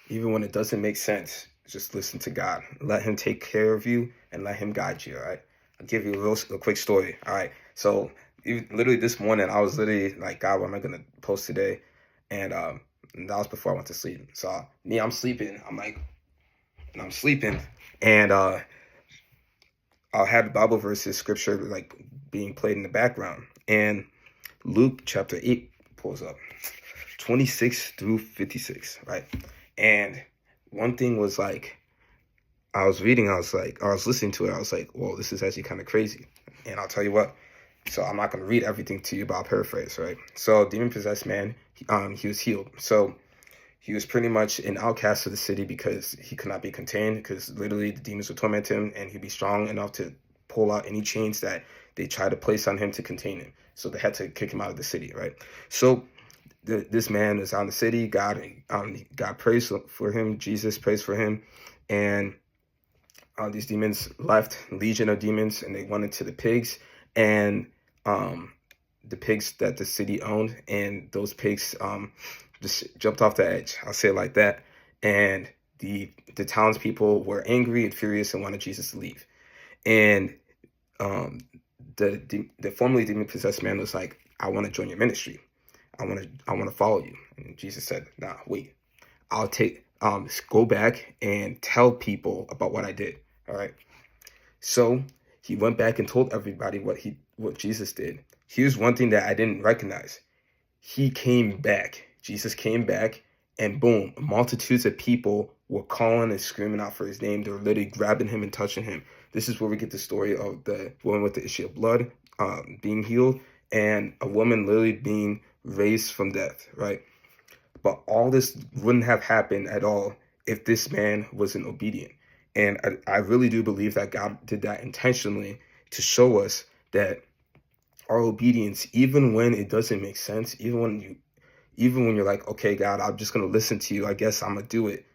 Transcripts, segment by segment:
Even when it doesn't make sense, just listen to God. Let Him take care of you and let Him guide you. All right. I'll give you a quick story. All right. So literally this morning, I was literally like, God, what am I gonna post today? And that was before I went to sleep. So me, I'm sleeping. I'm sleeping, and I'll have Bible verses, scripture like being played in the background, and Luke chapter 8 pulls up, 26 through 56, right? And one thing was like, I was reading, I was listening to it, I was like, whoa, this is actually kind of crazy. And I'll tell you what, so I'm not going to read everything to you, but I'll paraphrase, right? So, demon possessed man, he was healed. So, he was pretty much an outcast of the city because he could not be contained, because literally the demons would torment him and he'd be strong enough to pull out any chains that they tried to place on him to contain him. So, they had to kick him out of the city, right? So, this man is out in the city. God prays for him. Jesus prays for him, and these demons left, legion of demons, and they went into the pigs, and the pigs that the city owned, and those pigs just jumped off the edge. I'll say it like that. And the townspeople were angry and furious and wanted Jesus to leave. And um, the formerly demon possessed man was like, "I want to join your ministry. I want to follow you." And Jesus said, "Nah, wait. I'll go back and tell people about what I did." All right. So he went back and told everybody what Jesus did. Here's one thing that I didn't recognize. He came back. Jesus came back, and boom, multitudes of people were calling and screaming out for his name. They were literally grabbing him and touching him. This is where we get the story of the woman with the issue of blood being healed, and a woman literally being raised from death, right? But all this wouldn't have happened at all if this man wasn't obedient. And I really do believe that God did that intentionally to show us that our obedience, even when it doesn't make sense, even when you're like, okay, God, I'm just gonna listen to you, I guess I'm gonna do it.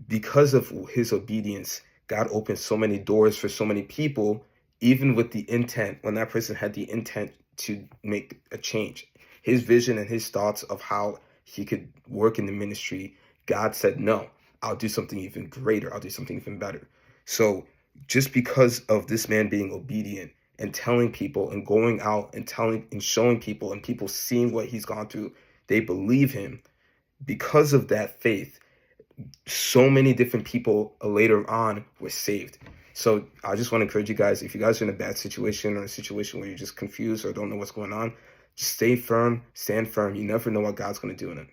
Because of his obedience, God opened so many doors for so many people, even with the intent, when that person had the intent to make a change. His vision and his thoughts of how he could work in the ministry, God said, no, I'll do something even greater. I'll do something even better. So just because of this man being obedient and telling people and going out and telling and showing people and people seeing what he's gone through, they believe him. Because of that faith, so many different people later on were saved. So I just want to encourage you guys, if you guys are in a bad situation or a situation where you're just confused or don't know what's going on, just stay firm, stand firm. You never know what God's going to do in it.